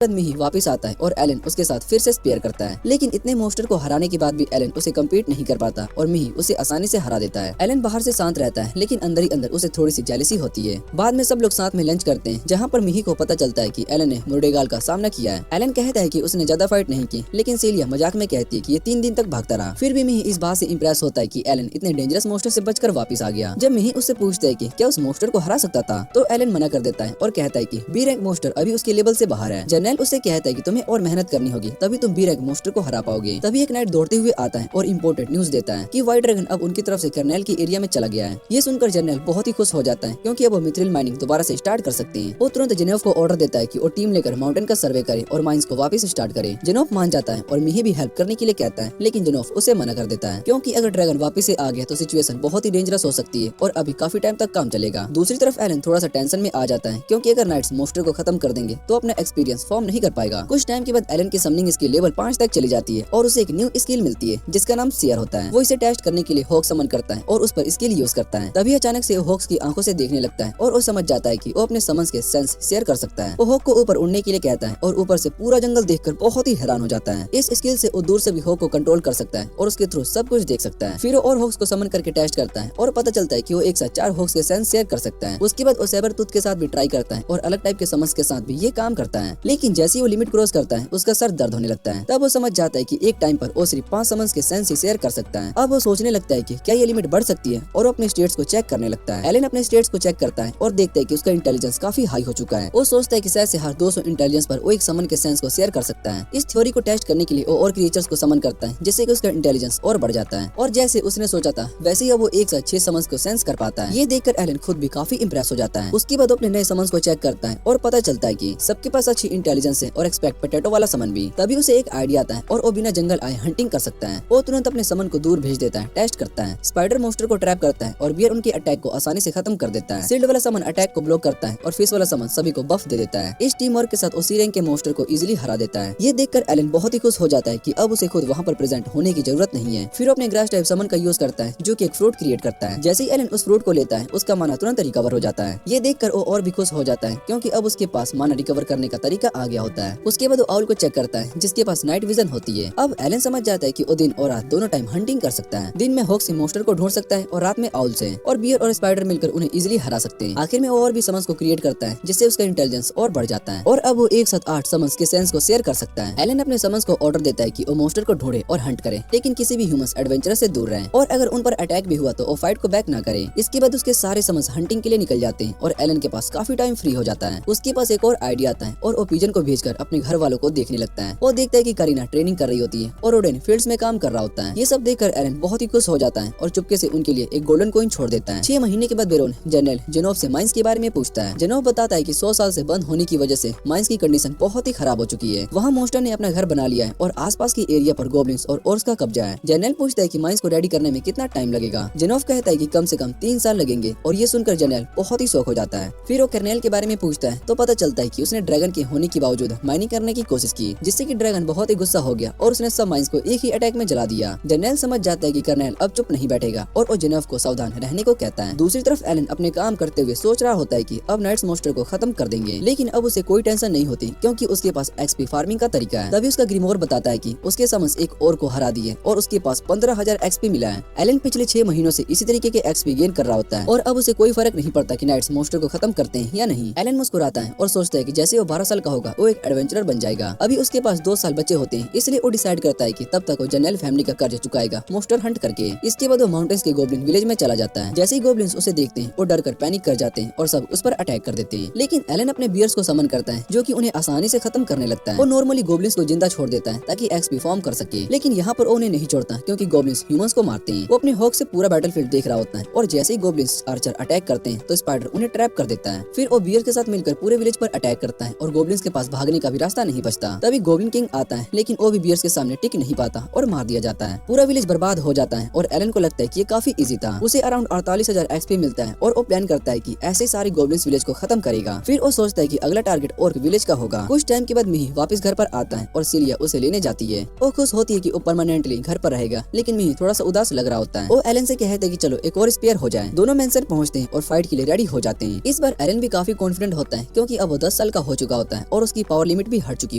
बाद मिही वापस आता है और एलन उसके साथ फिर से स्पेयर करता है, लेकिन इतने मॉन्स्टर को हराने के बाद भी एलन उसे कम्पीट नहीं कर पाता और मिही उसे आसानी से हरा देता है। एलन बाहर से शांत रहता है, लेकिन अंदर ही अंदर उसे थोड़ी सी जेलसी होती है। बाद में सब लोग साथ में लंच करते हैं, जहाँ पर मिही को पता चलता है कि एलन ने मुर्डेगाल का सामना किया है। एलन कहता है कि उसने ज्यादा फाइट नहीं की, लेकिन सेलिया मजाक में कहती है कि ये 3 दिन तक भागता रहा। फिर भी मिही इस बात से इम्प्रेस होता है कि एलन इतने डेंजरस मॉन्स्टर से बचकर वापस आ गया। जब मिही उससे पूछता है कि क्या उस मॉन्स्टर को हरा सकता था, तो एलन मना कर देता है और कहता है कि बी रैंक मॉन्स्टर अभी उसके लेवल से बाहर है। जनरल उससे कहता है कि तुम्हें और मेहनत करनी होगी, तभी तुम बी रैंक मॉन्स्टर को हरा पाओगे। तभी एक नाइट दौड़ते हुए आता है और इम्पोर्टेंट न्यूज देता है कि व्हाइट ड्रैगन अब उनकी तरफ से कर्नेल की एरिया में चला गया है। ये सुनकर जनरल बहुत ही खुश हो जाता है, क्योंकि अब वो मिथ्रिल माइनिंग दोबारा से स्टार्ट कर सकते हैं। वो तुरंत जेनोफ को ऑर्डर देता है कि वो टीम लेकर माउंटेन का सर्वे करे और माइंस को वापस स्टार्ट करे। जेनोफ मान जाता है और मिही भी हेल्प करने के लिए कहता है, लेकिन जेनोफ उसे मना कर देता है, क्योंकि अगर ड्रैगन वापस से आ गया तो सिचुएशन बहुत ही डेंजरस हो सकती है और अभी काफी टाइम तक काम चलेगा। दूसरी तरफ एलन थोड़ा सा टेंशन में आ जाता है, क्योंकि अगर नाइट्स मॉन्स्टर को खत्म कर देंगे तो अपना एक्सपीरियंस फॉर्म नहीं कर पाएगा। कुछ टाइम के बाद एलन की समनिंग स्किल लेवल 5 तक चली जाती है और उसे एक न्यू स्किल मिलती है जिसका नाम सियर होता है। वो इसे टेस्ट करने के लिए हॉक समन करता है और उस पर स्किल यूज करता है। तभी अचानक से हॉक्स की आंखों से देखने लगता है और वो समझ जाता है कि वो अपने समन्स के सेंस शेयर कर सकता है। वो हॉक को ऊपर उड़ने के लिए कहता है और ऊपर से पूरा जंगल देखकर बहुत ही हैरान हो जाता है। इस स्किल से वो दूर से भी हॉक को कंट्रोल कर सकता है और उसके थ्रू सब कुछ देख सकता है। फिर वो और हॉक्स को समन करके टेस्ट करता है और पता चलता है कि वो एक साथ 4 हॉक्स के सेंस शेयर कर सकता है। उसके बाद वो सेबर टूथ के साथ भी ट्राई करता है और अलग टाइप के समन्स के साथ भी ये काम करता है, लेकिन जैसे ही वो लिमिट क्रॉस करता है उसका सर दर्द होने लगता है। तब वो समझ जाता है कि एक टाइम पर वो सिर्फ 5 समन्स के सेंस ही शेयर कर सकता है। अब वो सोचने लगता है कि क्या ये लिमिट बढ़ सकती है और वो अपने स्टेट्स को चेक करने लगता है। एलन अपने स्टेट्स को चेक करता है और देखता है कि उसका इंटेलिजेंस काफी हाई हो चुका है। वो सोचता है कि शायद से हर 200 इंटेलिजेंस पर वो एक समन के सेंस को शेयर कर सकता है। इस थ्योरी को टेस्ट करने के लिए वो और क्रिएचर्स को समन करता है, जिससे कि उसका इंटेलिजेंस और बढ़ जाता है और जैसे उसने सोचा था वैसे ही वो एक साथ 6 समन्स को सेंस कर पाता है। ये देखकर एलन खुद भी काफी इंप्रेस हो जाता है। उसके बाद अपने नए समन्स को चेक करता है और पता चलता है कि सबके पास अच्छी इंटेलिजेंस है और एक्सपेक्ट पोटैटो वाला समन भी। तभी उसे एक आइडिया आता है और वो बिना जंगल आए हंटिंग कर सकता है। वो तुरंत अपने समन को दूर भेज देता है, टेस्ट करता है, स्पाइडर मॉन्स्टर को ट्रैप करता है और बियर उनके अटैक को आसानी से खत्म कर देता है। शील्ड वाला समन अटैक को ब्लॉक करता है और फिश वाला समन सभी को बफ दे देता है। इस टीम वर्क के साथ उसी रैंक के मॉन्स्टर को इजीली हरा देता है। ये देखकर एलन बहुत ही खुश हो जाता है कि अब उसे खुद वहाँ पर प्रेजेंट होने की जरूरत नहीं है। फिर अपने ग्रास टाइप समन का यूज करता है, जो कि एक फ्रूट क्रिएट करता है। जैसे ही एलन उस फ्रूट को लेता है उसका माना तुरंत रिकवर हो जाता है। ये देखकर वो और भी खुश हो जाता है, क्योंकि अब उसके पास माना रिकवर करने का तरीका आ गया होता है। उसके बाद वो आउल को चेक करता है, जिसके पास नाइट विजन होती है। अब एलन समझ जाता है कि वो दिन और रात दोनों टाइम हंटिंग कर सकता है। दिन में हॉक से मॉन्स्टर को ढूंढ सकता है और रात में आउल से, और बियर और स्पाइडर मिलकर उन्हें इजीली हरा सकते हैं। आखिर में वो और भी समन्स को क्रिएट करता है, जिससे उसका इंटेलिजेंस और बढ़ जाता है और अब वो एक साथ 8 समन्स के सेंस को शेयर कर सकता है। एलन अपने समन्स को ऑर्डर देता है कि वो मॉन्स्टर को ढूंढे और हंट करे, लेकिन किसी भी ह्यूमंस एडवेंचर से दूर रहे और अगर उन पर अटैक भी हुआ तो वो फाइट को बैक ना करे। इसके बाद उसके सारे समन्स हंटिंग के लिए निकल जाते हैं और एलन के पास काफी टाइम फ्री हो जाता है। उसके पास एक और आइडिया आता है और वो पिजन को भेजकर अपने घर वालों को देखने लगता है। वो देखता है कि करीना ट्रेनिंग कर रही होती है और ओडेन फील्ड्स में काम कर रहा होता है। ये सब देखकर एलन बहुत ही खुश हो जाता है और चुपके से उनके लिए एक गोल्डन कॉइन छोड़ देता है। 6 महीने के बाद बेरोन जनरल जेनोफ से माइंस के बारे में पूछता है। जेनोफ बताता है कि 100 साल से बंद होने की वजह से माइंस की कंडीशन बहुत ही खराब हो चुकी है। वहाँ मॉन्स्टर ने अपना घर बना लिया है और आसपास की एरिया पर गोब्लिन्स और ओर्स का कब्जा है। जनरल पूछता है कि माइंस को रेडी करने में कितना टाइम लगेगा। जेनोफ कहता है कि कम से कम 3 साल लगेंगे और ये सुनकर जनरल बहुत ही शौक हो जाता है। फिर वो कर्नेल के बारे में पूछता है तो पता चलता है कि उसने ड्रैगन के होने के बावजूद माइनिंग करने की कोशिश की, जिससे कि ड्रैगन बहुत ही गुस्सा हो गया और उसने सब माइंस को एक ही अटैक में जला दिया। जनरल समझ जाता है कि कर्नेल अब चुप नहीं बैठेगा और वो जेनोफ को सावधान रहने को कहता है। दूसरी तरफ एलन अपने काम करते हुए सोच रहा होता है कि अब नाइट्स मॉन्स्टर को खत्म कर देंगे, लेकिन अब उसे कोई टेंशन नहीं होती, क्योंकि उसके पास एक्सपी फार्मिंग का तरीका है। तभी उसका ग्रीमोर बताता है कि उसके समन्स एक और को हरा दिए और उसके पास 15,000 एक्सपी मिला है। एलन पिछले 6 महीनों से इसी तरीके के एक्सपी गेन कर रहा होता है और अब उसे कोई फर्क नहीं पड़ता कि नाइट्स मॉन्स्टर को खत्म करते हैं या नहीं। एलन मुस्कुराता है और सोचता है कि जैसे वो 12 साल का होगा वो एक एडवेंचरर बन जाएगा। अभी उसके पास 2 साल बचे होते हैं, इसलिए वो डिसाइड करता है कि तब तक वो जनरल फैमिली का कर्ज चुकाएगा मॉन्स्टर हंट करके। इसके बाद वो माउंटेन्स के गोब्लिन विलेज में चला जाता है। जैसे ही गोब्लिन्स उसे देखते हैं वो डर कर पैनिक कर जाते हैं और सब उस पर अटैक कर देते हैं, लेकिन एलन अपने बियर्स को समन करता है, जो कि उन्हें आसानी से खत्म करने लगता है। वो नॉर्मली गोब्लिन्स को जिंदा छोड़ देता है ताकि एक्सपी फॉर्म कर सके, लेकिन यहाँ पर उन्हें नहीं छोड़ता, क्योंकि गोब्लिन्स ह्यूमंस को मारते हैं। वो अपने हॉक से पूरा बैटलफील्ड देख रहा होता है और जैसे ही गोब्लिन्स आर्चर अटैक करते हैं तो स्पाइडर उन्हें ट्रैप कर देता है। फिर वो बियर के साथ मिलकर पूरे विलेज पर अटैक करता है और गोब्लिन्स के पास भागने का भी रास्ता नहीं बचता। तभी गोब्लिन किंग आता है, लेकिन वो भी बियर्स के सामने टिक नहीं पाता और मार दिया जाता है। पूरा विलेज बर्बाद हो जाता है और एलन को लगता है कि ये काफी इजी था। उसे अराउंड 48,000 एक्सपी मिलता है और वो प्लान करता है कि ऐसे सारे गोब्लिन्स विलेज को खत्म करेगा। फिर वो सोचता है कि अगला टारगेट ऑर्क विलेज का होगा। कुछ टाइम के बाद मिही वापस घर पर आता है और सिलिया उसे लेने जाती है। वो खुश होती है कि वो परमानेंटली घर पर रहेगा, लेकिन मिही थोड़ा सा उदास लग रहा होता है। वो एलन से कहते हैं कि चलो एक और स्पेयर हो जाए। दोनों मेंशन पहुंचते हैं और फाइट के लिए रेडी हो जाते हैं। इस बार एलन भी काफी कॉन्फिडेंट होता है, क्योंकि अब वो 10 साल का हो चुका होता है और उसकी पावर लिमिट भी हट चुकी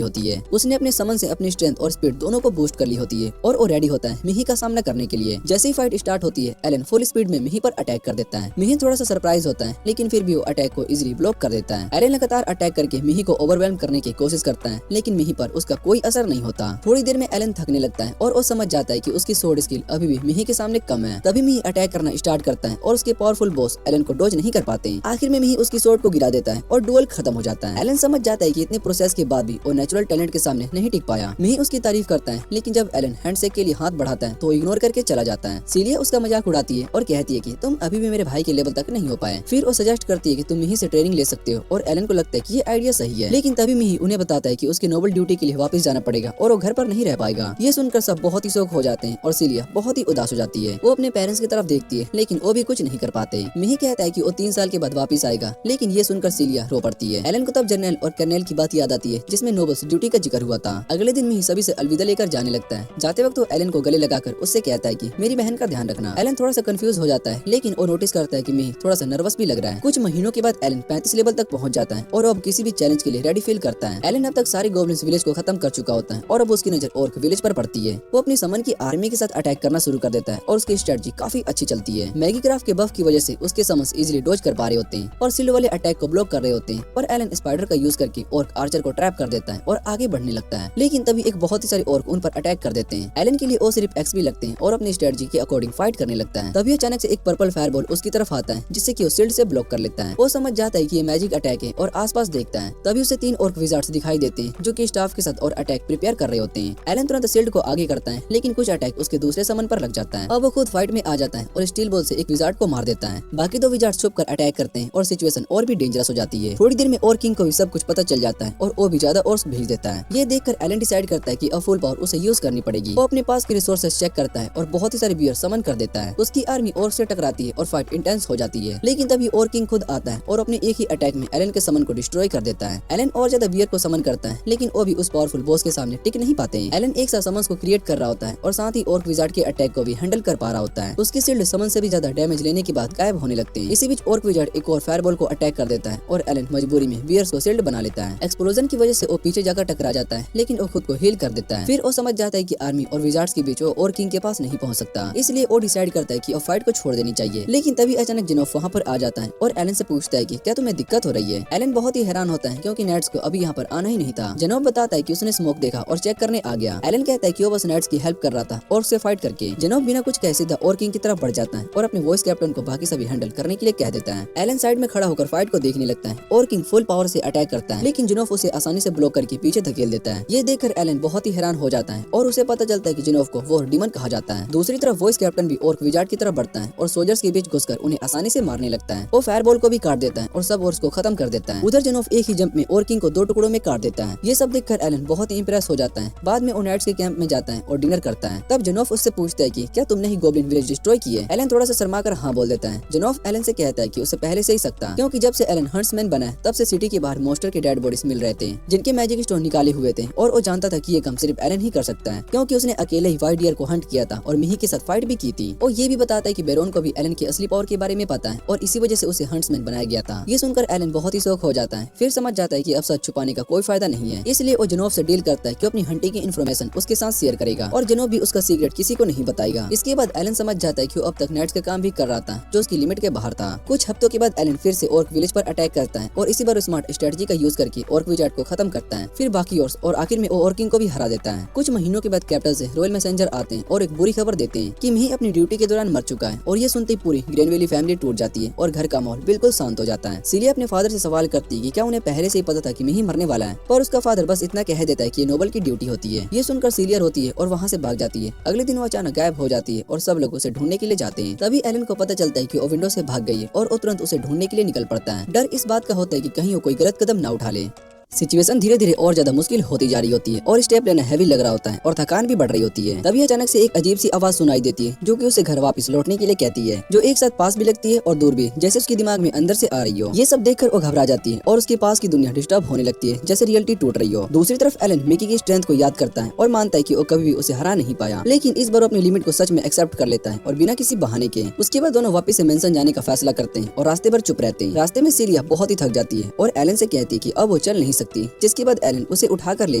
होती है। उसने अपने समन से अपनी स्ट्रेंथ और स्पीड दोनों को बूस्ट कर ली होती है और वो रेडी होता है मिही का सामना करने के लिए। जैसे ही फाइट स्टार्ट होती है, एलन फुल स्पीड में मिही पर अटैक कर देता है। मिही थोड़ा सा सरप्राइज होता है, लेकिन फिर भी वो अटैक को इजीली ब्लॉक कर देता है। एलन लगातार अटैक करके मिही को ओवरवेल्म करने की कोशिश करता है, लेकिन मिही पर उसका कोई असर नहीं होता। थोड़ी देर में एलन थकने लगता है और वो समझ जाता है कि उसकी स्वॉर्ड स्किल अभी भी मिही के सामने कम है। तभी मिही अटैक करना स्टार्ट करता है और उसके पावरफुल बॉस एलन को डॉज नहीं कर पाते। आखिर में मिही उसकी स्वॉर्ड को गिरा देता है और डुएल खत्म हो जाता है। एलन समझ जाता है कि इतने प्रोसेस के बाद भी वो नेचुरल टैलेंट के सामने नहीं टिक पाया। मिही उसकी तारीफ करता है, लेकिन जब एलन हैंडशेक के लिए हाथ बढ़ाता है तो इग्नोर करके चला जाता है। सीलिया उसका मजाक उड़ाती है और कहती है कि तुम अभी भी मेरे भाई के लेवल तक नहीं हो पाए। फिर वो सजेस्ट करती है कि तुम मिही से ट्रेनिंग ले सकते हो और एलन को लगता है कि ये आइडिया सही है। लेकिन तभी मिही उन्हें बताता है कि उसकी नोबल ड्यूटी के लिए वापस जाना पड़ेगा और वो घर पर नहीं रह पाएगा। ये सुनकर सब बहुत ही शौक हो जाते हैं और सीलिया बहुत ही उदास हो जाती है। वो अपने पेरेंट्स की तरफ देखती है, लेकिन वो भी कुछ नहीं कर पाते। मिही कहता है कि वो 3 साल के बाद वापस आएगा, लेकिन ये सुनकर सीलिया रो पड़ती है। एलन को तब जनरल और कर्नल की बात याद आती है जिसमें नोबल्स ड्यूटी का जिक्र हुआ था। अगले दिन मिही सभी से अलविदा लेकर जाने लगता है। जाते वक्त वो एलन को गले लगाकर उससे कहता है कि मेरी बहन का ध्यान रखना। एलन थोड़ा सा कंफ्यूज हो जाता है, लेकिन वो नोटिस करता है कि मिही थोड़ा सा नर्वस भी लग रहा है। कुछ महीनों के बाद एलन 35 लेवल तक पहुंच जाता है और अब किसी भी चैलेंज के लिए रेडी फील करता है। एलन अब तक सारे गॉब्लिन्स विलेज को खत्म कर चुका होता है और अब उसकी नजर ऑर्क विलेज पर पड़ती है। वो अपनी समन की आर्मी के साथ अटैक करना शुरू कर देता है और उसकी स्ट्रेटजी काफी अच्छी चलती है। मैगी क्राफ्ट के बफ की वजह से उसके समन्स इजीली डॉज कर पा रहे होते हैं और सिल्ड वाले अटैक को ब्लॉक कर रहे होते हैं। और एलन स्पाइडर का यूज करके ऑर्क आर्चर को ट्रैप कर देता है और आगे बढ़ने लगता है। लेकिन तभी एक बहुत ही सारे ऑर्क उन पर अटैक कर देते हैं। एलन के लिए वो सिर्फ एक्सपी लगते हैं और अपनी स्ट्रेटजी के अकॉर्डिंग फाइट करने लगता है। तभी अचानक से एक पर्पल फायरबॉल उसकी तरफ आता है, जिससे कि वो शील्ड से ब्लॉक कर लेता है। वो समझ जाता है कि ये मैजिक अटैक है और आसपास देखता है। तभी उसे 3 ऑर्क विजार्ड्स दिखाई देते हैं जो कि स्टाफ के साथ और अटैक प्रिपेयर कर रहे होते हैं। एलन तुरंत शील्ड को आगे करता है, लेकिन कुछ अटैक उसके दूसरे समन पर लग जाता है। अब वो खुद फाइट में आ जाता है और स्टील बॉल से एक विजार्ड को मार देता है। बाकी 2 विजार्ड छुप कर अटैक करते हैं और सिचुएशन और भी डेंजरस हो जाती है। थोड़ी देर में और किंग को भी सब कुछ पता चल जाता है और वो भी ज्यादा ऑर्क्स भेज देता है। ये देखकर एलन डिसाइड करता है कि अब फुल पावर उसे यूज करनी पड़ेगी। वो अपने पास के रिसोर्सेज चेक करता है और बहुत ही सारे बियर समन कर देता है। उसकी आर्मी ऑर्क से टकराती है और फाइट इंटेंस हो जाती है। लेकिन तभी और किंग खुद आता है और अपने एक ही अटैक में एलन के समन को डिस्ट्रॉय कर देता है। एलन और ज्यादा बियर को समन करता है, लेकिन वो भी उस पावरफुल बॉस के सामने टिक नहीं पाते हैं। एलन एक साथ समन्स को क्रिएट कर रहा होता है और साथ ही ऑर्क विजार्ड के अटैक को भी हैंडल कर पा रहा होता है। उसकी शील्ड समन से भी ज्यादा डैमेज लेने के बाद गायब होने लगते हैं। इसी बीच ऑर्क विजार्ड एक और फायरबॉल को अटैक कर देता है और एलन मजबूरी में बियर्स को शील्ड बना लेता है। एक्सप्लोजन की वजह से वो पीछे जाकर टकरा जाता है, लेकिन वो खुद को हील कर देता है। फिर वो समझ जाता है कि आर्मी और विजार्ड्स के बीच वो और किंग के पास नहीं पहुंच सकता, इसलिए वो डिसाइड करता है कि वो फाइट को छोड़ देनी चाहिए। लेकिन तभी अचानक जिनोफ वहाँ पर आ जाता है और एलन से पूछता है कि क्या तुम्हें दिक्कत हो रही है। एलन बहुत ही हैरान होता है क्योंकि नेट्स को अभी यहाँ पर आना ही नहीं था। जिनोफ बताता है कि उसने स्मोक देखा और चेक करने आ गया। एलन कहता है कि वो बस नेट्स की हेल्प कर रहा था और उससे फाइट करके। जिनोफ बिना कुछ कहे सीधा और किंग की तरफ बढ़ जाता है और अपने वॉइस कैप्टन को बाकी सभी हैंडल करने के लिए कह देता है। एलन साइड में खड़ा होकर फाइट को देखने लगता है और किंग फुल पावर से अटैक करता है, लेकिन जिनोफ उसे आसानी से ब्लॉक करके पीछे धकेल देता है। ये देखकर एलन बहुत ही हैरान हो जाता है और उसे पता चलता है कि जिनोफ को वॉर डीमन कहा जाता है। दूसरी तरफ वॉइस कैप्टन भी ऑर्क विजार्ड की तरफ बढ़ता है और सोल्जर्स के बीच घुसकर उन्हें आसानी से मारने लगता है। वो फायरबॉल को भी काट देता है और सब ऑर्क्स को खत्म कर देता है। उधर जिनोफ एक ही जंप में ऑर्क किंग को 2 टुकड़ों में काट देता है। ये सब देखकर एलन बहुत ही इंप्रेस हो जाता है। बाद में वो नाइट्स के कैंप में जाता है और डिनर करता है। तब जिनोफ उससे पूछता है कि क्या तुमने ही गोब्लिन विलेज डिस्ट्रॉय की है। एलन थोड़ा सा शर्माकर हाँ बोल देता है। जिनोफ एलन से कहता है कि उसे पहले से ही सकता, क्योंकि जब से एलन हंट्समैन बना है तब से सिटी के बाहर मोस्टर के डेड बॉडीज मिल रहे थे जिनके मैजिक स्टोन निकाले हुए थे और वो जानता था कि ये काम सिर्फ एलन ही कर सकता है, क्योंकि उसने अकेले ही व्हाइट डियर को हंट किया था और मिही के साथ फाइट भी की थी। और ये भी बताता है कि बेरोन को भी एलन की असली पावर के बारे में पता है और इसी वजह से उसे हंट्समैन बनाया गया था। ये सुनकर एलन बहुत ही शौक हो जाता है। फिर समझ जाता है कि अब सच छुपाने का कोई फायदा नहीं है, इसलिए वो जिनोफ से डील करता है कि अपनी हंटिंग की इन्फॉर्मेशन उसके साथ शेयर करेगा और जिनोफ भी उसका सीक्रेट किसी को नहीं बताएगा। इसके बाद एलन समझ जाता है कि वो अब तक नाइट्स का काम भी कर रहा था जो उसकी लिमिट के बाहर था। कुछ हफ्तों के बाद एलन फिर से ऑर्क विलेज पर अटैक करता है और इसी बार स्मार्ट स्ट्रेटजी का यूज करके ऑर्क विजार्ड को खत्म करता है। फिर बाकी ऑर्क्स और आखिर में वो ऑर्क किंग को भी हरा देता है। कुछ महीनों के बाद कैप्टन से रॉयल मैसेंजर आते हैं और एक बुरी खबर देते हैं कि मिही अपनी ड्यूटी के दौरान मर चुका है। और ये सुनते ही पूरी ग्रेनवेली फैमिली टूट जाती है और घर का माहौल बिल्कुल शांत हो जाता है। सीलिया अपने फादर से सवाल करती है कि क्या उन्हें पहले से ही पता था कि मिही मरने वाला है, पर उसका फादर बस इतना कह देता है कि ये नोबल की ड्यूटी होती है। ये सुनकर सीलिया रोती है और वहाँ से भाग जाती है। अगले दिन वो अचानक गायब हो जाती है और सब लोग उसे ढूंढने के लिए जाते हैं। तभी एलन को पता चलता है कि वो विंडो से भाग गई है और वो तुरंत उसे ढूंढने के लिए निकल पड़ता है। डर इस बात का होता है कि कहीं वो कोई गलत कदम ना उठा ले। सिचुएशन धीरे धीरे और ज्यादा मुश्किल होती जा रही होती है और स्टेप लेना हैवी लग रहा होता है और थकान भी बढ़ रही होती है। तभी अचानक से एक अजीब सी आवाज सुनाई देती है जो कि उसे घर वापस लौटने के लिए कहती है, जो एक साथ पास भी लगती है और दूर भी, जैसे उसके दिमाग में अंदर से आ रही हो। ये सब देखकर वो घबरा जाती है और उसके पास की दुनिया डिस्टर्ब होने लगती है, जैसे रियलिटी टूट रही हो। दूसरी तरफ एलन मिकी की स्ट्रेंथ को याद करता है और मानता है कि वो कभी भी उसे हरा नहीं पाया, लेकिन इस बार अपनी लिमिट को सच में एक्सेप्ट कर लेता है और बिना किसी बहाने के। उसके बाद दोनों वापस से मेंशन जाने का फैसला करते हैं और रास्ते पर चुप रहते हैं। रास्ते में सीलिया बहुत ही थक जाती है और एलन से कहती है कि अब वो चल नहीं सकती, जिसके बाद एलन उसे उठाकर ले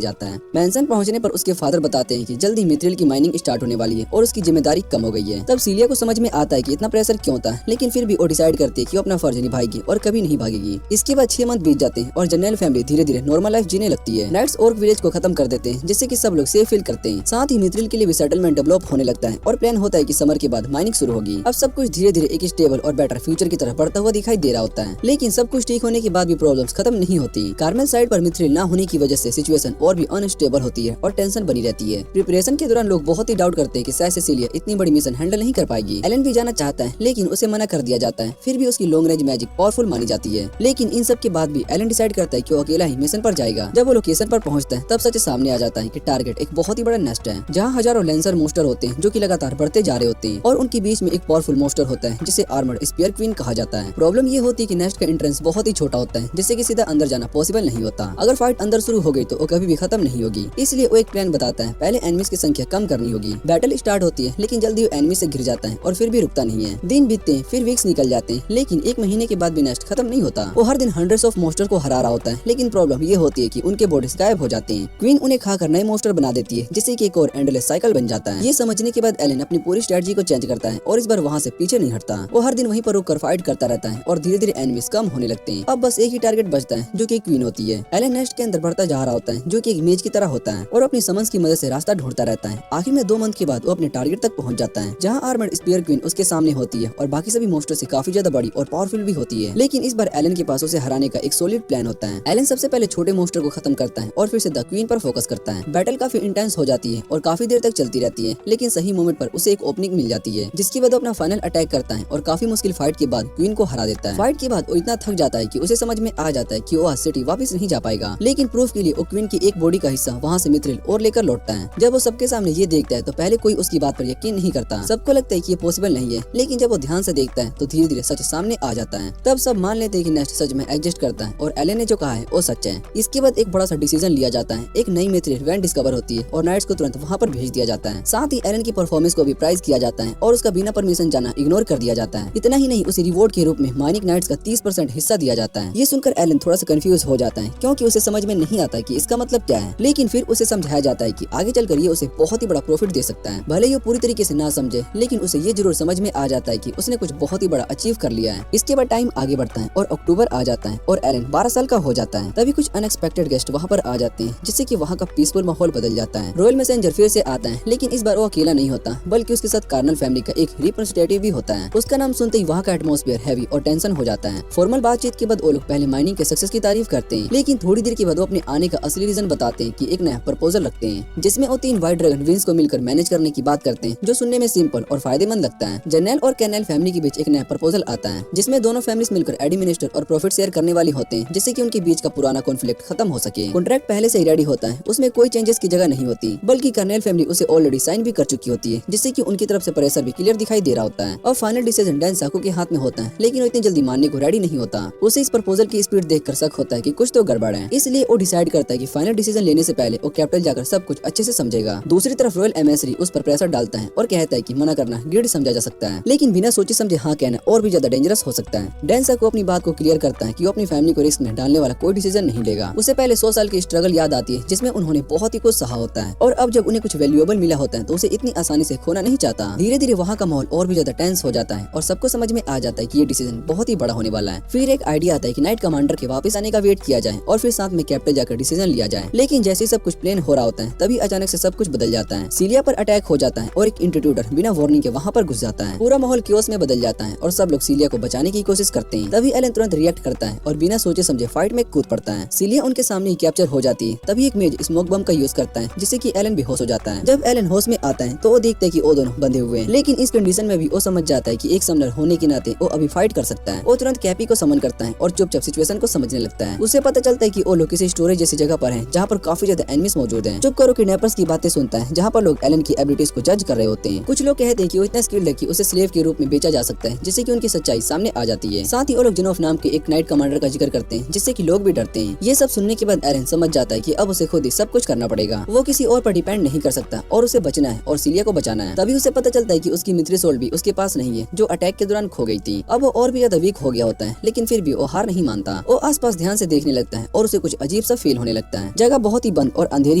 जाता है। मैंसन पहुंचने पर उसके फादर बताते हैं कि जल्दी मिथ्रिल की माइनिंग स्टार्ट होने वाली है और उसकी जिम्मेदारी कम हो गई है। तब सीलिया को समझ में आता है कि इतना प्रेशर क्यों था, लेकिन फिर भी वो डिसाइड करती है कि वो अपना फर्ज निभाएगी और कभी नहीं भागेगी। इसके बाद 6 मंथ बीत जाते हैं और जनरल फैमिली धीरे धीरे नॉर्मल लाइफ जीने लगती है। नाइट्स ओर्क विलेज को खत्म कर देते हैं, जिससे कि सब लोग सेफ फील करते हैं। साथ ही मिथ्रिल के लिए भी सेटलमेंट डेवलप होने लगता है और प्लान होता है कि समर के बाद माइनिंग शुरू होगी। अब सब कुछ धीरे धीरे एक स्टेबल और बेटर फ्यूचर की तरफ बढ़ता हुआ दिखाई दे रहा होता है। लेकिन सब कुछ ठीक होने के बाद भी प्रॉब्लम्स खत्म नहीं होती। कार्मेल साइड पर मिथ्रिल ना होने की वजह से सिचुएशन और भी अनस्टेबल होती है और टेंशन बनी रहती है। प्रिपरेशन के दौरान लोग बहुत ही डाउट करते हैं कि शायद सेसिलिया इतनी बड़ी मिशन हैंडल नहीं कर पाएगी। एलन भी जाना चाहता है, लेकिन उसे मना कर दिया जाता है। फिर भी उसकी लॉन्ग रेंज मैजिक पावरफुल मानी जाती है। लेकिन इन सब के बाद भी एलन डिसाइड करता है कि वो अकेला ही मिशन पर जाएगा। जब वो लोकेशन पर पहुंचता है, तब सच सामने आ जाता है कि टारगेट एक बहुत ही बड़ा नेस्ट है, जहां हजारों लेंसर मोस्टर होते हैं जो कि लगातार बढ़ते जा रहे होते हैं और उनके बीच में एक पावरफुल मोस्टर होता है जिसे आर्मर्ड स्पीयर क्वीन कहा जाता है। प्रॉब्लम ये होती है कि नेस्ट का एंट्रेंस बहुत ही छोटा होता है, जिससे कि सीधा अंदर जाना पॉसिबल नहीं होता। अगर फाइट अंदर शुरू हो गई तो वो कभी भी खत्म नहीं होगी। इसलिए वो एक प्लान बताता है, पहले एनिमीज की संख्या कम करनी होगी। बैटल स्टार्ट होती है, लेकिन जल्दी वो एनिमी से घिर जाता है और फिर भी रुकता नहीं है। दिन बीतते हैं, फिर वीक्स निकल जाते हैं, लेकिन 1 महीने के बाद भी नेस्ट खत्म नहीं होता। वो हर दिन हंड्रेड्स ऑफ मोस्टर को हरा रहा होता है, लेकिन प्रॉब्लम ये होती है कि उनके बॉडीज गायब हो जाते हैं। क्वीन उन्हें खाकर नए मोस्टर बना देती है, जिससे कि एक और एंडलेस साइकिल बन जाता है। ये समझने के बाद एलन अपनी पूरी स्ट्रेटजी को चेंज करता है और इस बार वहाँ से पीछे नहीं हटता। वो हर दिन वहीं पर रुककर फाइट करता रहता है और धीरे धीरे एनिमीज कम होने लगते हैं। अब बस एक ही टारगेट बचता है, जो कि क्वीन होती है। एलन नेस्ट के अंदर बढ़ता जा रहा होता है, जो कि एक इमेज की तरह होता है, और अपनी समझ की मदद से रास्ता ढूंढता रहता है। आखिर में 2 मंथ के बाद वो अपने टारगेट तक पहुंच जाता है, जहां आर्मर्ड स्पीयर क्वीन उसके सामने होती है और बाकी सभी मोस्टर से काफी ज्यादा बड़ी और पावरफुल भी होती है। लेकिन इस बार एलन के पास उसे हराने का एक सॉलिड प्लान होता है। एलन सबसे पहले छोटे मोस्टर को खत्म करता है और फिर से द क्वीन पर फोकस करता है। बैटल काफी इंटेंस हो जाती है और काफी देर तक चलती रहती है, लेकिन सही मोमेंट पर उसे एक ओपनिंग मिल जाती है, जिसके बाद वो अपना फाइनल अटैक करता है और काफी मुश्किल फाइट के बाद क्वीन को हरा देता है। फाइट के बाद वो इतना थक जाता है कि उसे समझ में आ जाता है कि वो आज सिटी वापस नहीं जा पाएगा, लेकिन प्रूफ के लिए वो क्वीन की एक बॉडी का हिस्सा वहाँ से मिथ्रिल और लेकर लौटता है। जब वो सबके सामने ये देखता है तो पहले कोई उसकी बात पर यकीन नहीं करता। सबको लगता है कि ये पॉसिबल नहीं है, लेकिन जब वो ध्यान से देखता है तो धीरे धीरे सच सामने आ जाता है। तब सब मान लेते हैं कि नेस्ट सच में एग्जिस्ट करता है और एलन ने जो कहा है वो सच है। इसके बाद एक बड़ा सा डिसीजन लिया जाता है। एक नई मिथ्रिल वैन डिस्कवर होती है और नाइट्स को तुरंत वहाँ पर भेज दिया जाता है। साथ ही एलन की परफॉर्मेंस को भी प्राइज किया जाता है और उसका बिना परमिशन जाना इग्नोर कर दिया जाता है। इतना ही नहीं, उसे रिवॉर्ड के रूप में माइनिंग नाइट्स का 30% हिस्सा दिया जाता है। ये सुनकर एलन थोड़ा सा कंफ्यूज हो जाता है, क्योंकि उसे समझ में नहीं आता कि इसका मतलब क्या है। लेकिन फिर उसे समझाया जाता है कि आगे चलकर ये उसे बहुत ही बड़ा प्रॉफिट दे सकता है। भले ही वो पूरी तरीके से ना समझे, लेकिन उसे ये जरूर समझ में आ जाता है कि उसने कुछ बहुत ही बड़ा अचीव कर लिया है। इसके बाद टाइम आगे बढ़ता है और अक्टूबर आ जाता है और एलन 12 साल का हो जाता है। तभी कुछ अनएक्सपेक्टेड गेस्ट वहाँ पर आ जाते हैं, जिससे कि वहाँ का पीसफुल माहौल बदल जाता है। रॉयल मैसेंजर फिर से आता है, लेकिन इस बार वो अकेला नहीं होता, बल्कि उसके साथ कार्नल फैमिली का एक रिप्रेजेंटेटिव भी होता है। उसका नाम सुनते ही वहाँ का एटमॉस्फेयर हैवी और टेंशन हो जाता है। फॉर्मल बातचीत के बाद वो लोग पहले माइनिंग के सक्सेस की तारीफ करते हैं, लेकिन थोड़ी देर के बाद वो अपने आने का असली रीजन बताते हैं कि एक नया प्रपोजल रखते हैं, जिसमें वो 3 व्हाइट ड्रैगन विंग्स को मिलकर मैनेज करने की बात करते हैं, जो सुनने में सिंपल और फायदेमंद लगता है। जनरल और कैनल फैमिली के बीच एक नया प्रपोजल आता है, जिसमें दोनों फैमिलीज मिलकर एडमिनिस्टर और प्रॉफिट शेयर करने वाली होते हैं, जिससे कि उनके बीच का पुराना कॉन्फ्लिक्ट खत्म हो सके। कॉन्ट्रैक्ट पहले से ही रेडी होता है, उसमें कोई चेंजेस की जगह नहीं होती, बल्कि कर्नल फैमिली उसे ऑलरेडी साइन भी कर चुकी होती है, जिससे कि उनकी तरफ से प्रेशर भी क्लियर दिखाई दे रहा होता है। और फाइनल डिसीजन डैन साको के हाथ में होता है, लेकिन वो इतनी जल्दी मानने को रेडी नहीं होता। उसे इस प्रपोजल की स्पीड देखकर शक होता है कि कुछ तो गड़बड़ है, इसलिए वो डिसाइड करता है कि फाइनल डिसीजन लेने से पहले वो कैपिटल जाकर सब कुछ अच्छे से समझेगा। दूसरी तरफ रॉयल एम्बेसडर उस पर प्रेशर डालता है और कहता है कि मना करना ग्रेड समझा जा सकता है, लेकिन बिना सोचे समझे हाँ कहना और भी ज्यादा डेंजरस हो सकता है। डैन साको अपनी बात को क्लियर करता है कि वो अपनी फैमिली को रिस्क में डालने वाला कोई डिसीजन नहीं लेगा। उसे पहले 100 साल की स्ट्रगल याद आती है, जिसमें उन्होंने बहुत ही कुछ सहा होता है, और अब जब उन्हें कुछ वैल्यूएबल मिला होता है तो उसे इतनी आसानी से खोना नहीं चाहता। धीरे धीरे वहाँ का माहौल और भी ज्यादा टेंस हो जाता है और सबको समझ में आ जाता है कि ये डिसीजन बहुत ही बड़ा होने वाला है। फिर एक आइडिया आता है कि नाइट कमांडर के वापस आने का वेट किया जाए और फिर साथ में कैपिटल जाकर डिसीजन लिया जाए। लेकिन जैसे सब कुछ प्लान हो रहा होता है, तभी अचानक से सब कुछ बदल जाता है। सीलिया पर अटैक हो जाता है और एक इंट्रूडर बिना वार्निंग के वहाँ पर घुस जाता है। पूरा माहौल क्योस में बदल जाता है और सब लोग सीलिया को बचाने की कोशिश करते हैं। तभी एलन तुरंत रिएक्ट करता है और बिना सोचे समझे फाइट में कूद पड़ता है। सीलिया उनके सामने ही कैप्चर हो जाती है। तभी एक मेज स्मोक बम का यूज करता है, जिससे कि एलन बेहोश हो जाता है। जब एलन होश में आता है तो वो देखता है कि वो दोनों बंधे हुए हैं, लेकिन इस कंडीशन में भी वो समझ जाता है कि एक समनर होने के नाते वो अभी फाइट कर सकता है। वो तुरंत कैपी को समन करता है और चुपचाप सिचुएशन को समझने लगता है। उसे पता चलता है कि वो लोग किसी स्टोरेज जैसी जगह पर हैं, जहाँ पर काफी ज्यादा एनिमीज मौजूद हैं। चुप करो किडनैपर्स की बातें सुनता है, जहाँ पर लोग एलन की एबिलिटीज को जज कर रहे होते हैं। कुछ लोग कहते हैं कि वो इतना स्किल्ड है कि उसे स्लेव के रूप में बेचा जा सकता है, जिससे कि उनकी सच्चाई सामने आ जाती है। साथ ही वो लोग जिनोफ नाम के एक नाइट कमांडर का जिक्र करते हैं, जिससे कि लोग भी डरते हैं। ये सब सुनने के बाद एरन समझ जाता है कि अब उसे खुद ही सब कुछ करना पड़ेगा। वो किसी और पर डिपेंड नहीं कर सकता और उसे बचना है और सीलिया को बचाना है। तभी उसे पता चलता है कि उसकी मित्री सोल भी उसके पास नहीं है, जो अटैक के दौरान खो गई थी। अब वो और भी ज्यादा वीक हो गया होता है, लेकिन फिर भी वो हार नहीं मानता। वो आसपास ध्यान से देखने लगता है और उसे कुछ अजीब सा फील होने लगता है। जगह बहुत ही बंद और अंधेरी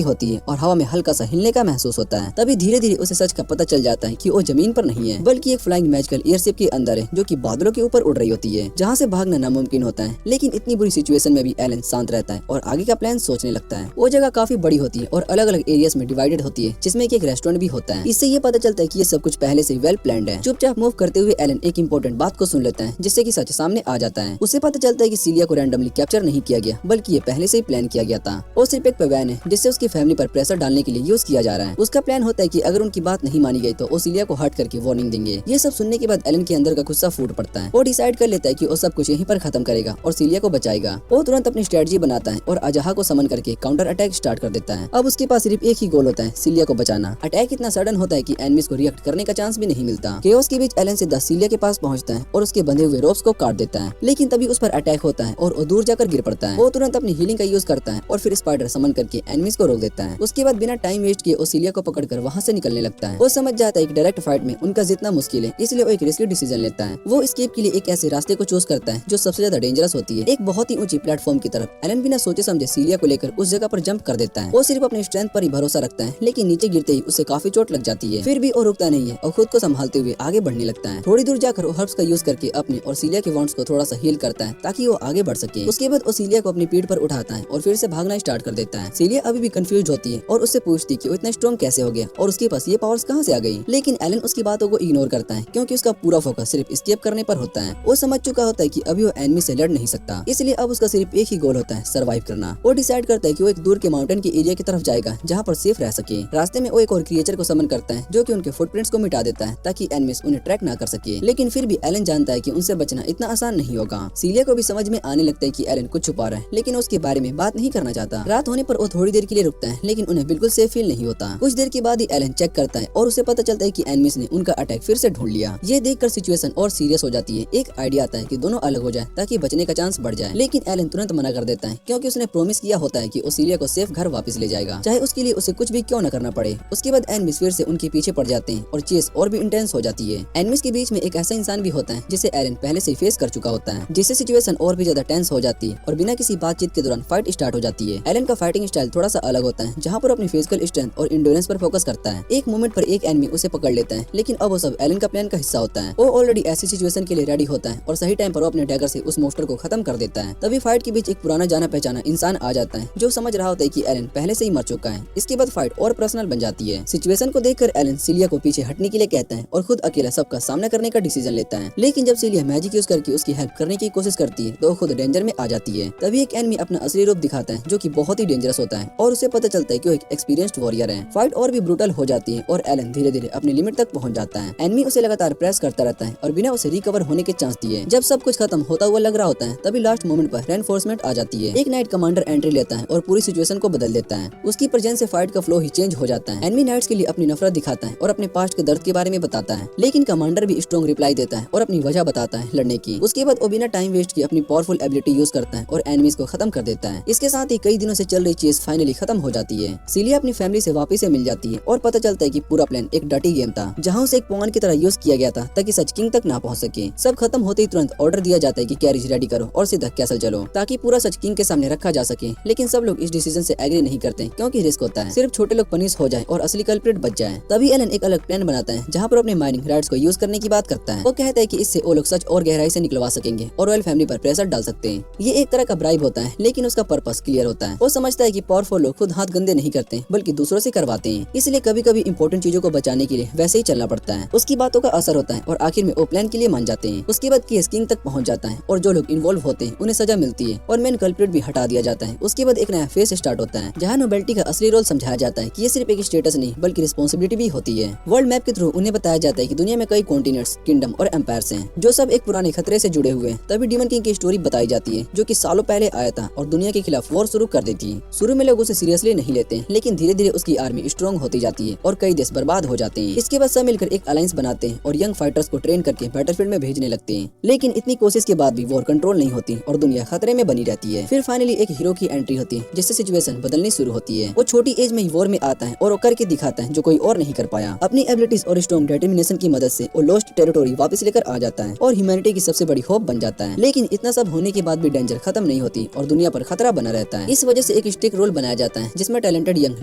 होती है और हवा में हल्का सा हिलने का महसूस होता है। तभी धीरे धीरे उसे सच का पता चल जाता है कि वो जमीन पर नहीं है बल्कि एक फ्लाइंग मैजिकल एयरशिप के अंदर है जो कि बादलों के ऊपर उड़ रही होती है, जहाँ से भागना नामुमकिन होता है। लेकिन इतनी बुरी सिचुएशन में भी एलन शांत रहता है और आगे का प्लान सोचने लगता है। वो जगह काफी बड़ी होती है और अलग अलग एरियाज में डिवाइडेड होती है, जिसमें एक रेस्टोरेंट भी होता है। इससे ये पता चलता है कि ये सब कुछ पहले से वेल प्लान्ड है। चुपचाप मूव करते हुए एलन एक इंपॉर्टेंट बात को सुन लेता है, जिससे कि सच सामने आ जाता है। उसे पता चलता है कि सीलिया को रैंडमली कैप्चर नहीं किया गया बल्कि ये पहले से ही प्लान किया गया था और सिर्फ एक प्लान है जिससे उसकी फैमिली पर प्रेशर डालने के लिए यूज किया जा रहा है। उसका प्लान होता है कि अगर उनकी बात नहीं मानी गई तो वो सीलिया को हर्ट करके वार्निंग देंगे। ये सब सुनने के बाद एलन के अंदर का गुस्सा फूट पड़ता है। वो डिसाइड कर लेता है कि वो सब कुछ यहीं पर खत्म करेगा और सीलिया को बचाएगा। वो तुरंत अपनी स्ट्रेटजी बनाता है और अजहा को समन करके काउंटर अटैक स्टार्ट कर देता है। अब उसके पास सिर्फ एक ही गोल होता है, सीलिया को बचाना। अटैक इतना सडन होता है कि एनिमीज को रिएक्ट करने का चांस भी नहीं मिलता। केओस के बीच एलन सीधा सीलिया के पास पहुंचता है और उसके बंधे हुए रोप्स को काट देता है, लेकिन तभी उस पर अटैक होता है और वो दूर जाकर गिर पड़ता है। वो तुरंत अपनी हीलिंग का यूज करता है और फिर स्पाइडर समन करके एनिमीज को रोक देता है। उसके बाद बिना टाइम वेस्ट किए वो सीलिया को पकड़कर वहां से निकलने लगता है। वो समझ जाता है कि डायरेक्ट फाइट में उनका जीतना मुश्किल है, इसलिए वो एक रिस्की डिसीजन लेता है। वो एस्केप के लिए एक ऐसे रास्ते को चूज करता है जो सबसे ज्यादा डेंजरस होती है, एक बहुत ही ऊंची प्लेटफॉर्म की तरफ। एलन बिना सोचे समझे सीलिया को लेकर उस जगह पर जंप कर देता है। वो सिर्फ अपने स्ट्रेंथ पर ही भरोसा रखता है, लेकिन नीचे गिरते ही उसे काफी चोट लग जाती है। फिर भी वो रुकता नहीं है और खुद को संभालते हुए आगे बढ़ने लगता है। थोड़ी दूर जाकर वो हर्ब्स का यूज करके अपने और सीलिया के वाउंड्स को थोड़ा सा हील करता है ताकि वो आगे बढ़ सके। उसके बाद वो सीलिया को अपनी पीठ पर उठाता है और फिर से भागना स्टार्ट कर देता है। सीलिया अभी भी कंफ्यूज होती है और उससे पूछती कि वो इतना स्ट्रॉन्ग कैसे हो गया और उसके पास ये पावर्स कहाँ से आ गई। लेकिन एलन उसकी बातों को इग्नोर करता है क्योंकि उसका पूरा फोकस सिर्फ एस्केप करने पर होता है। वो समझ चुका होता है कि अभी वो एनिमी से लड़ नहीं सकता, इसलिए अब उसका सिर्फ एक ही गोल होता है, सर्वाइव करना। वो डिसाइड करता है कि वो एक दूर के माउंटेन के एरिया की तरफ जाएगा जहाँ पर सेफ रह सके। रास्ते में वो एक और क्रिएचर को समन करता है जो कि उनके फुटप्रिंट्स को मिटा देता है ताकि एनिमीज उन्हें ट्रैक ना कर सके। लेकिन फिर भी एलन जानता है कि उनसे बचना इतना आसान नहीं होगा। सीलिया को भी समझ में आने लगता है कि एलन कुछ छुपा रहा है, लेकिन उसके बारे में बात नहीं करना चाहता। रात होने पर वो थोड़ी देर के लिए रुकता है, लेकिन उन्हें बिल्कुल सेफ फील नहीं होता। कुछ देर के बाद ही एलन चेक करता है और उसे पता चलता है कि एनिमीज ने उनका अटैक फिर से ढूंढ लिया। ये देखकर सिचुएशन और सीरियस हो जाती है। एक आइडिया आता है कि दोनों अलग हो जाए ताकि बचने का चांस बढ़ जाए, लेकिन एलन तुरंत मना कर देता है क्योंकि उसने प्रॉमिस किया होता है कि वो सीलिया को सेफ घर वापस ले जाएगा, चाहे उसके लिए उसे कुछ भी क्यों न करना पड़े। उसके बाद एनिमीज फिर से उनके पीछे पड़ जाते हैं और चेस और भी इंटेंस हो जाती है। एनिमीज के बीच में एक ऐसा इंसान भी होता है जिसे एलन पहले से फेस कर चुका होता है, जिससे सिचुएशन और भी ज्यादा टेंस हो जाती है और बिना किसी बातचीत के दौरान फाइट स्टार्ट हो जाती है। एलन का फाइटिंग स्टाइल थोड़ा सा अलग होता है, जहाँ पर अपनी फिजिकल स्ट्रेंथ और इंड्योरेंस पर फोकस करता है। एक मोमेंट पर एक एनिमी उसे पकड़ लेता है, लेकिन अब वो सब एलन का प्लान का हिस्सा होता है। वो ऑलरेडी ऐसी सिचुएशन के लिए रेडी होता है और सही टाइम पर वो अपने डैगर से उस मोस्टर को खत्म कर देता है। तभी फाइट के बीच एक पुराना जाना पहचाना इंसान आ जाता है जो समझ रहा होता है कि एलन पहले से ही मर चुका है। इसके बाद फाइट और पर्सनल बन जाती है। सिचुएशन को देखकर एलन सीलिया को पीछे हटने के लिए कहता है और खुद अकेला सबका सामना करने का डिसीजन लेता है। लेकिन जब सीलिया मैजिक यूज करके उसकी हेल्प करने की कोशिश करती है तो वो खुद डेंजर में आ जाती है। तभी एक एनिमी अपना असली रूप दिखाता है जो कि बहुत ही डेंजरस होता है और उसे पता चलता है कि वो एक एक्सपीरियंस्ड वॉरियर है। फाइट और भी ब्रूटल हो जाती है और एलन धीरे धीरे अपनी लिमिट तक पहुंच जाता है। एनिमी उसे लगातार प्रेस करता रहता है और बिना उसे रिकवर होने के चांस दिए। जब सब कुछ खत्म होता हुआ लग रहा होता है तभी लास्ट मोमेंट पर रेनफोर्समेंट आ जाती है। एक नाइट कमांडर एंट्री लेता है और पूरी सिचुएशन को बदल देता है। उसकी प्रेजेंस से फाइट का फ्लो ही चेंज हो जाता है। एनिमी नाइट्स के लिए अपनी नफरत दिखाता है और अपने पास्ट के दर्द के बारे में बताता है, लेकिन कमांडर भी स्ट्रॉन्ग रिप्लाई देता है और अपनी वजह बताता है लड़ने की। उसके बाद वो बिना टाइम वेस्ट किए अपनी पावरफुल एबिलिटी यूज करता है और एनिमीज को खत्म कर देता है। इसके साथ ही कई दिनों से चल रही चीज फाइनली खत्म हो जाती है। सीलिया अपनी फैमिली से वापस से मिल जाती है और पता चलता है कि पूरा प्लान एक डर्टी गेम था जहाँ उसे एक पॉन की तरह यूज किया गया था ताकि सच किंग तक ना पहुंच सके। सब खत्म होते ही तुरंत ऑर्डर दिया जाता है कि कैरेज रेडी करो और सीधा कैसल चलो ताकि पूरा सच किंग के सामने रखा जा सके। लेकिन सब लोग इस डिसीजन से एग्री नहीं करते क्योंकि रिस्क होता है, सिर्फ छोटे लोग पनिश हो जाए और असली कल्प्रिट बच जाए। तभी एलन एक अलग प्लान बनाता है जहाँ पर अपने माइनिंग राइट्स को यूज करने की बात करता है। वो कहता है कि इससे वो लोग सच और गहराई से निकलवा सकेंगे और रॉयल फैमिली पर प्रेशर डाल सकते हैं। ये एक तरह का ब्राइब होता है, लेकिन उसका पर्पस क्लियर होता है। वो समझता है कि पावरफुल लोग खुद हाथ गंदे नहीं करते बल्कि दूसरों से करवाते हैं, इसलिए कभी कभी इंपॉर्टेंट चीजों को बचाने के लिए वैसे ही चलना पड़ता है। उसकी बातों का असर होता है और आखिर में वो प्लान के लिए मान जाते हैं। उसके बाद केस किंग तक पहुंच जाता है और जो लोग इन्वॉल्व होते हैं उन्हें सजा मिलती है और मेन कल्प्रिट भी हटा दिया जाता है। उसके बाद एक नया फेस स्टार्ट होता है जहाँ नोबेलिटी का असली रोल समझाया जाता है कि ये सिर्फ एक स्टेटस नहीं बल्कि रिस्पॉन्सिबिलिटी भी होती है। वर्ल्ड मैप के थ्रू उन्हें बताया जाता है कि दुनिया में कई कॉन्टिनेंट्स, किंगडम और एम्पायर्स हैं जो सब एक पुराने खतरे से जुड़े हुए हैं। तभी डीमन किंग की स्टोरी बताई जाती है जो कि सालों पहले आया था और दुनिया के खिलाफ वॉर शुरू कर देती है। शुरू में लोग उसे सीरियसली नहीं लेते, लेकिन धीरे धीरे उसकी आर्मी स्ट्रॉन्ग होती जाती है और कई देश बर्बाद हो जाते हैं। इसके बाद सब मिलकर एक अलायंस बनाते हैं और यंग फाइटर्स को ट्रेन करके बैटलफील्ड में भेजने लगते हैं। लेकिन इतनी कोशिश के बाद भी वॉर कंट्रोल नहीं होती और दुनिया खतरे में बनी रहती है। फिर फाइनली एक हीरो की एंट्री होती है जिससे सिचुएशन बदलनी शुरू होती है। वो छोटी एज में ही वॉर में आता है और वो करके दिखाता है जो कोई और नहीं कर पाया। अपनी एबिलिटीज और स्ट्रॉन्ग डिटर्मिनेशन की मदद से वो लॉस्ट टेरिटोरी वापस लेकर आ जाता है और ह्यूमैनिटी की सबसे बड़ी होप बन जाता है। लेकिन इतना सब होने के बाद भी डेंजर खत्म नहीं होती और और दुनिया पर खतरा बना रहता है। इस वजह से एक स्ट्रिक्ट रूल बनाया जाता है जिसमें टैलेंटेड यंग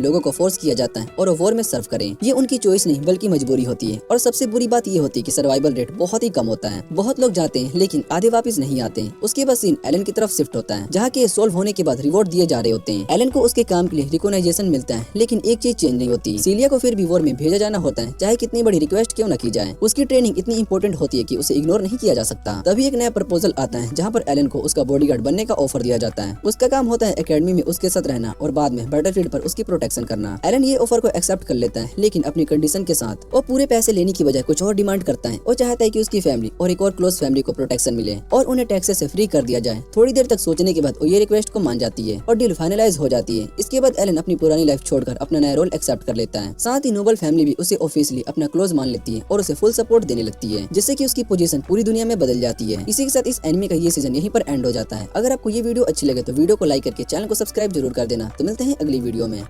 लोगों को फोर्स किया जाता है और वो वॉर में सर्व करें। ये उनकी चॉइस नहीं बल्कि मजबूरी होती है। और सबसे बुरी बात ये होती है कि सर्वाइवल रेट बहुत ही कम होता है। बहुत लोग जाते हैं लेकिन आधे वापस नहीं आते। उसके बाद सीन एलन की तरफ शिफ्ट होता है जहाँ केस सोल्व होने के बाद रिवॉर्ड दिए जा रहे होते हैं। एलन को उसके काम के लिए रिकॉग्नाइजेशन मिलता है, लेकिन एक चीज चेंज नहीं होती। सीलिया को फिर भी वॉर में भेजा जाना होता है, चाहे कितनी बड़ी रिक्वेस्ट क्यों न की जाए। उसकी ट्रेनिंग इतनी इंपॉर्टेंट होती है कि उसे इग्नोर नहीं किया जा सकता। तभी एक नया प्रपोजल आता है जहाँ पर एलन को उसका बॉडीगार्ड बनने का ऑफर दिया जाता है। उसका काम होता है एकेडमी में उसके साथ रहना और बाद में बैटलफील्ड पर उसकी प्रोटेक्शन करना। एलन ये ऑफर को एक्सेप्ट कर लेता है, लेकिन अपनी कंडीशन के साथ। वो पूरे पैसे लेने की बजाय कुछ और डिमांड करता है और चाहता है कि उसकी फैमिली और एक और क्लोज फैमिली को प्रोटेक्शन मिले और उन्हें टैक्सेस से फ्री कर दिया जाए। थोड़ी देर तक सोचने के बाद वो ये रिक्वेस्ट को मान जाती है और डील फाइनलाइज हो जाती है। इसके बाद एलन अपनी पुरानी लाइफ छोड़कर अपना नया रोल एक्सेप्ट कर लेता है। साथ ही नोबल फैमिली भी उसे ऑफिशियली अपना क्लोज मान लेती है और उसे फुल सपोर्ट देने लगती है, जिससे कि उसकी पोजीशन पूरी दुनिया में बदल जाती है। इसी के साथ इस एनिमे का ये सीजन यहीं पर एंड हो जाता है। अगर आपको ये वीडियो अच्छी लगे तो वीडियो को लाइक करके चैनल को सब्सक्राइब जरूर कर देना। तो मिलते हैं अगली वीडियो में।